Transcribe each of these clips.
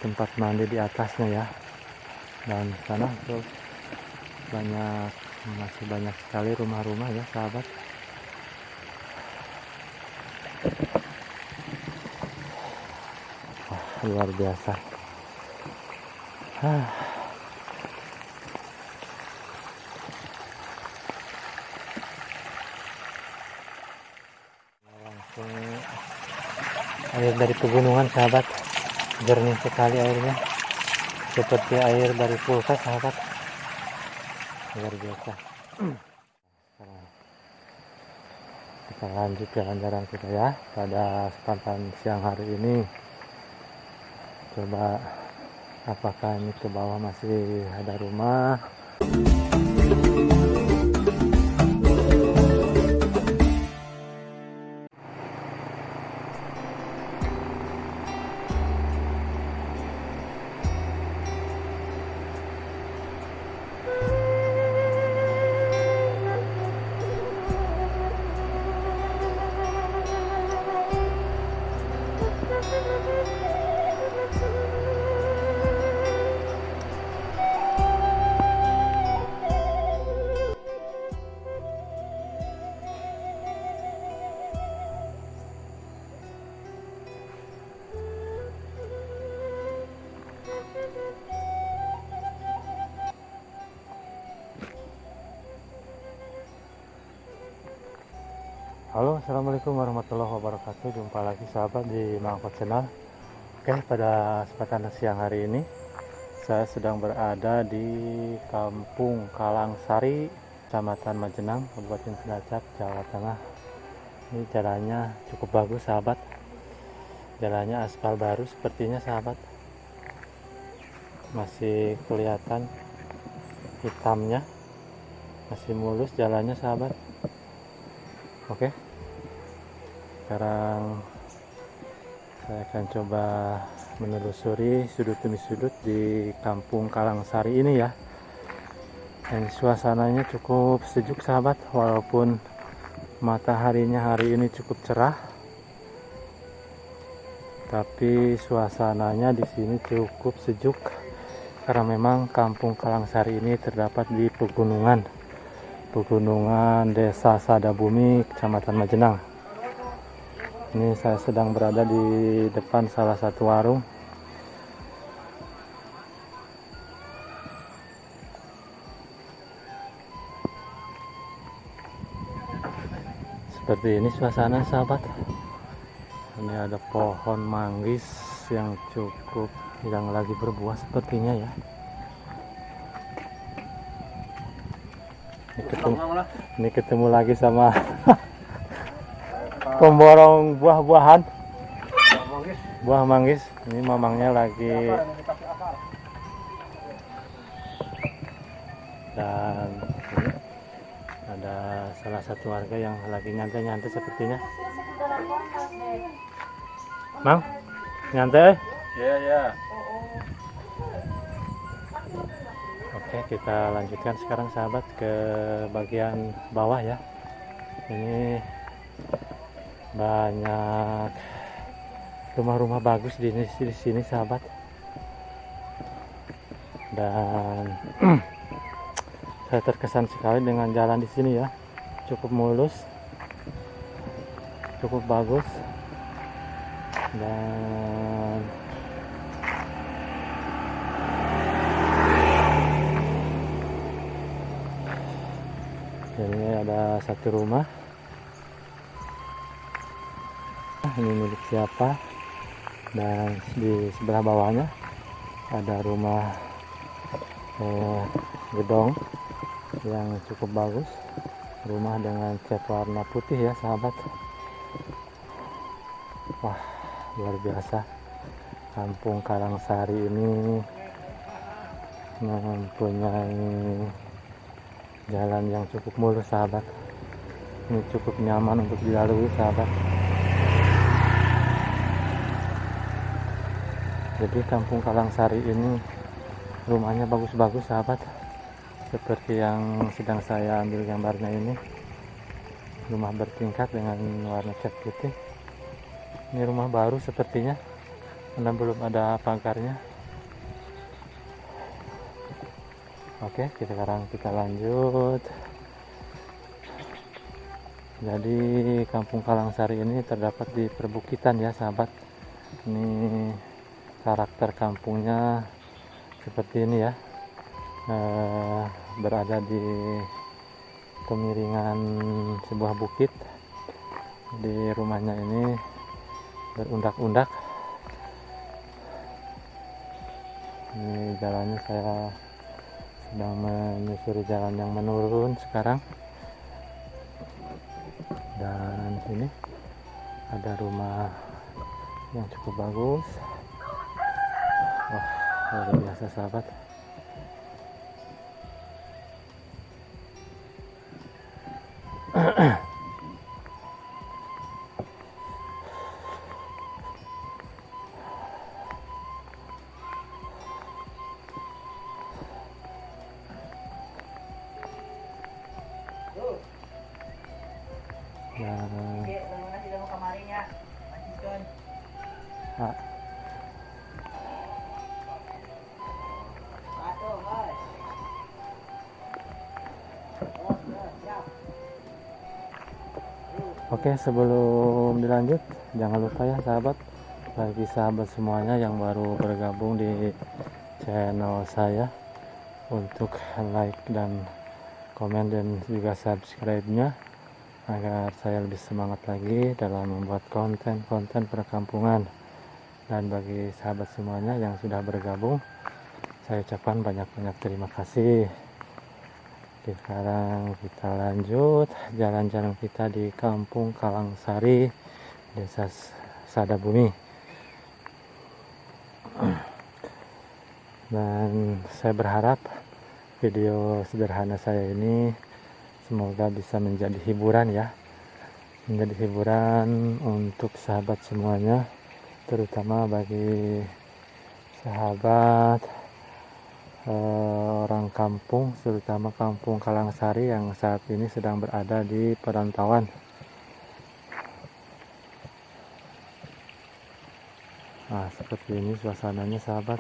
tempat mandi di atasnya ya. Dan sana tuh masih banyak sekali rumah-rumah ya sahabat. Wah, luar biasa. Langsung air dari pegunungan sahabat, jernih sekali airnya, seperti air dari kulkas sahabat, luar biasa. Sekarang kita lanjut jalan-jalan kita ya pada kesempatan siang hari ini. Coba apakah ini ke bawah masih ada rumah. Halo, assalamualaikum warahmatullahi wabarakatuh. Jumpa lagi sahabat di Mangkot Channel. Oke, pada kesempatan siang hari ini saya sedang berada di Kampung Kalangsari, Kecamatan Majenang, Kabupaten Cilacap, Jawa Tengah. Ini jalannya cukup bagus sahabat. Jalannya aspal baru sepertinya sahabat. Masih kelihatan hitamnya, masih mulus jalannya sahabat. Oke, sekarang saya akan coba menelusuri sudut demi sudut di Kampung Kalangsari ini ya. Dan suasananya cukup sejuk sahabat, walaupun mataharinya hari ini cukup cerah, tapi suasananya di sini cukup sejuk karena memang Kampung Kalangsari ini terdapat di pegunungan Desa Sadabumi, Kecamatan Majenang. Ini saya sedang berada di depan salah satu warung. Seperti ini suasana sahabat. Ini ada pohon manggis yang lagi berbuah sepertinya ya. Ini ketemu lagi sama pemborong buah-buahan, buah manggis. Ini mamangnya lagi, dan ini ada salah satu warga yang lagi nyantai-nyantai sepertinya. Mang, nyantai? Iya. Oke, kita lanjutkan sekarang sahabat ke bagian bawah ya. Ini banyak rumah-rumah bagus di sini sahabat. Dan saya terkesan sekali dengan jalan di sini ya. Cukup mulus, cukup bagus. Dan ini ada satu rumah. Ini milik siapa? Dan di sebelah bawahnya ada rumah gedong yang cukup bagus. Rumah dengan cat warna putih ya sahabat. Wah, luar biasa. Kampung Kalangsari ini mempunyai jalan yang cukup mulus sahabat. Ini cukup nyaman untuk dilalui sahabat. Jadi Kampung Kalangsari ini rumahnya bagus-bagus sahabat, seperti yang sedang saya ambil gambarnya ini. Rumah bertingkat dengan warna cat putih. Ini rumah baru sepertinya, karena belum ada pagarnya. Oke, sekarang kita lanjut. Jadi Kampung Kalangsari ini terdapat di perbukitan ya sahabat. Ini karakter kampungnya seperti ini ya. Berada di kemiringan sebuah bukit. Di rumahnya ini berundak-undak. Ini jalannya, saya sedang menyusuri jalan yang menurun sekarang. Dan sini ada rumah yang cukup bagus. Wah, luar biasa sahabat. Nah, oke, sebelum dilanjut, jangan lupa ya sahabat, bagi sahabat semuanya yang baru bergabung di channel saya, untuk like dan komen dan juga subscribe-nya, agar saya lebih semangat lagi dalam membuat konten-konten perkampungan. Dan bagi sahabat semuanya yang sudah bergabung, saya ucapkan banyak-banyak terima kasih. Sekarang kita lanjut jalan-jalan kita di Kampung Kalangsari, Desa Sadabumi. Dan saya berharap video sederhana saya ini semoga bisa menjadi hiburan ya. Menjadi hiburan untuk sahabat semuanya, terutama bagi sahabat orang kampung, terutama Kampung Kalangsari yang saat ini sedang berada di perantauan. Nah, seperti ini suasananya sahabat.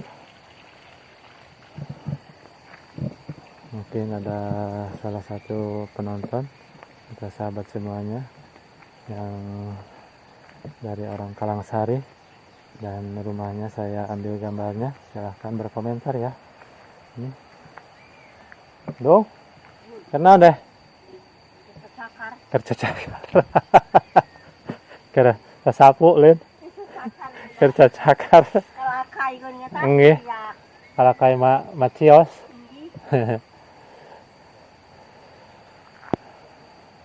Mungkin ada salah satu penonton atau sahabat semuanya yang dari orang Kalangsari dan rumahnya saya ambil gambarnya, silahkan berkomentar ya. Ini dong, kenal deh kerja cakar kira sapu lin kerja cakar nggih kalau kayak macios.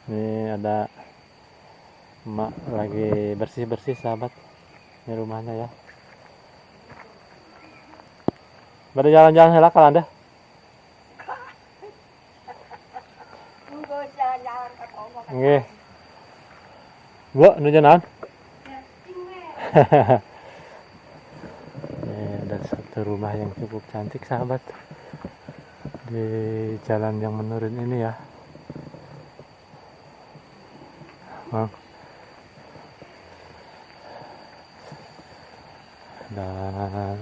Ini ada emak lagi bersih-bersih sahabat, ini rumahnya ya. Pada jalan-jalan hela kalau Anda. Nggih. Bu, nu jalan. Ada satu rumah yang cukup cantik sahabat di jalan yang menurun ini ya. Dan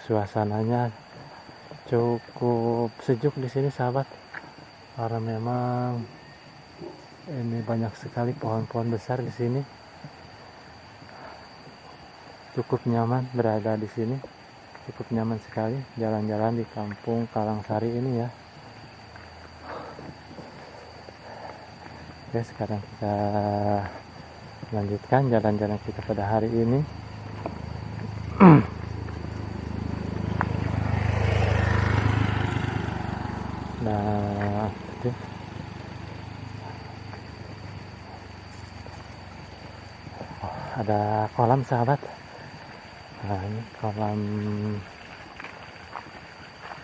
suasananya cukup sejuk di sini sahabat, karena memang ini banyak sekali pohon-pohon besar di sini. Cukup nyaman berada di sini, cukup nyaman sekali jalan-jalan di Kampung Kalangsari ini ya. Oke, sekarang kita lanjutkan jalan-jalan kita pada hari ini. Nah, itu ada kolam sahabat. Nah, ini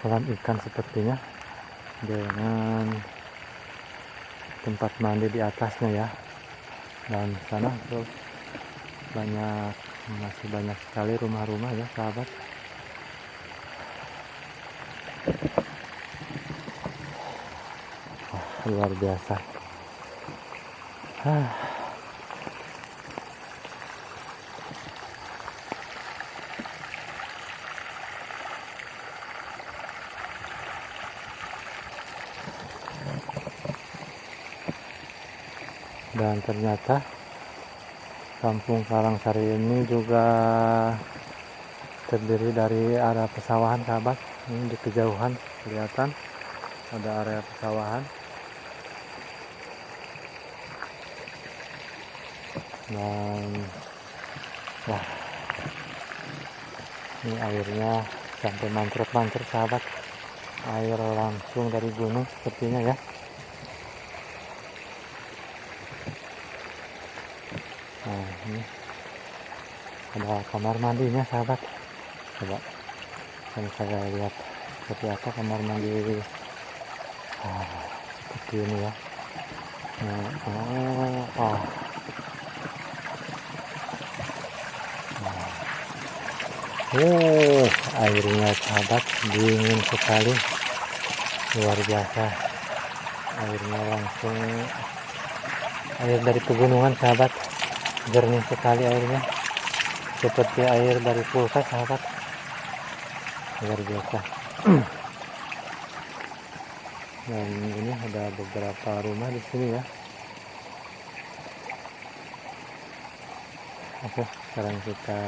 kolam ikan sepertinya, dengan tempat mandi di atasnya ya. Dan sana tuh masih banyak sekali rumah-rumah ya sahabat. Luar biasa. Dan ternyata Kampung Kalangsari ini juga terdiri dari area pesawahan sahabat. Ini di kejauhan kelihatan ada area pesawahan. Dan wah, ini airnya sampai mancret-mancret sahabat. Air langsung dari gunung sepertinya ya. Nah, ini ada kamar mandinya sahabat. Coba kalau saya lihat seperti apa kamar mandi. Seperti ini ya. Nah, airnya sahabat dingin sekali, luar biasa. Airnya langsung air dari pegunungan sahabat, jernih sekali airnya, seperti air dari kulkas sahabat, luar biasa. Dan ini ada beberapa rumah di sini ya. Oke, sekarang kita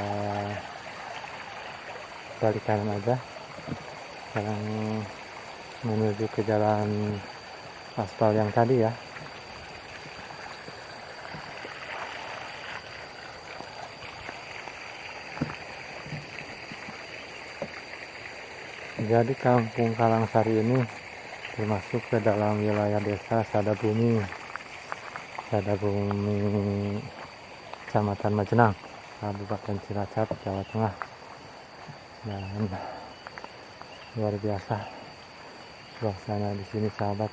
balik kanan aja. Sekarang menuju ke jalan aspal yang tadi ya. Jadi Kampung Kalangsari ini termasuk ke dalam wilayah desa Sadabumi, Kecamatan Majenang, Kabupaten Cilacap, Jawa Tengah. Dan luar biasa suasana di sini sahabat.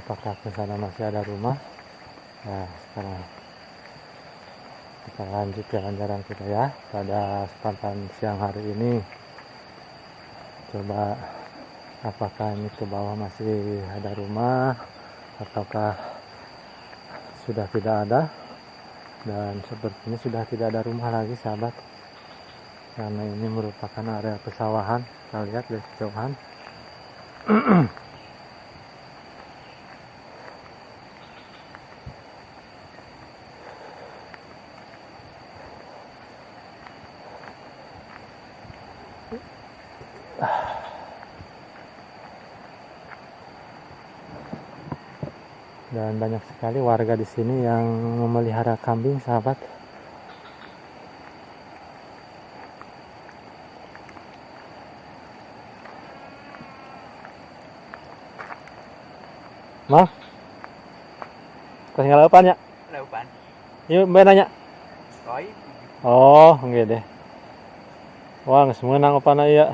Apakah ke sana masih ada rumah? Nah, sekarang kita lanjut jalan-jalan kita ya pada kesempatan siang hari ini. Coba apakah ini ke bawah masih ada rumah ataukah sudah tidak ada. Dan sepertinya sudah tidak ada rumah lagi sahabat, karena ini merupakan area pesawahan. Kita lihat dari kejauhan. Dan banyak sekali warga di sini yang memelihara kambing sahabat. Mah, kasih ngalapan ya? Laupan. Yuk, mbak nanya. Koi. Oh, enggak deh. Wah, semua nang apa ya?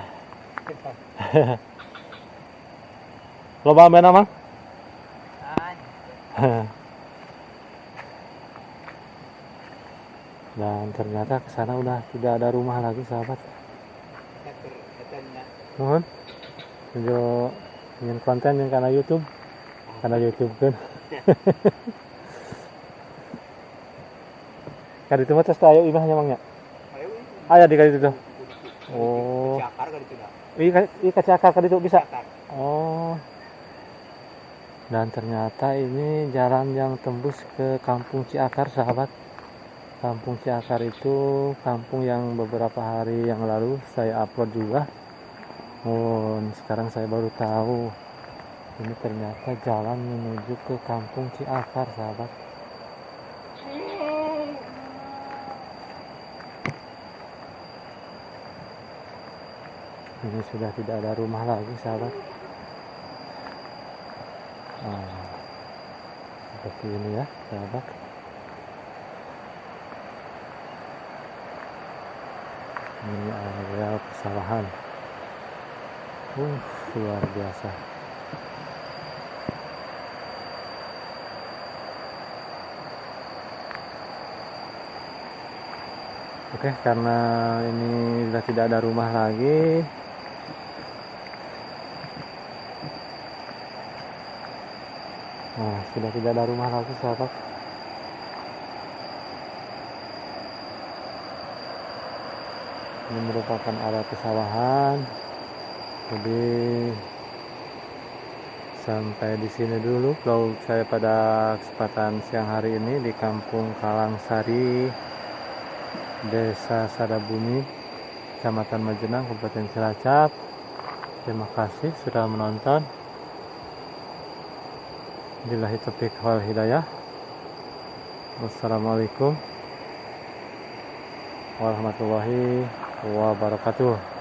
Loba mbak nama? Dan ternyata ke sana udah tidak ada rumah lagi sahabat. Mohon tunjuk ingin konten yang karena YouTube kan. Kali itu mah tes ayo imahnya mangnya. Aya di kali itu. Oh. Iya kacakar kali itu bisa. Oh. Dan ternyata ini jalan yang tembus ke Kampung Ciakar sahabat. Kampung Ciakar itu kampung yang beberapa hari yang lalu saya upload juga. Oh, sekarang saya baru tahu ini ternyata jalan menuju ke Kampung Ciakar sahabat. Ini sudah tidak ada rumah lagi sahabat. Seperti ini ya sahabat. Ini area pesawahan. Luar biasa. Oke, karena ini sudah tidak ada rumah lagi, sudah tidak ada rumah lagi sahabat. Ini merupakan area pesawahan. Jadi sampai di sini dulu vlog saya pada kesempatan siang hari ini di Kampung Kalangsari, Desa Sadabumi, Kecamatan Majenang, Kabupaten Cilacap. Terima kasih sudah menonton. Billahi taufiq wal hidayah. Wassalamualaikum warahmatullahi wabarakatuh.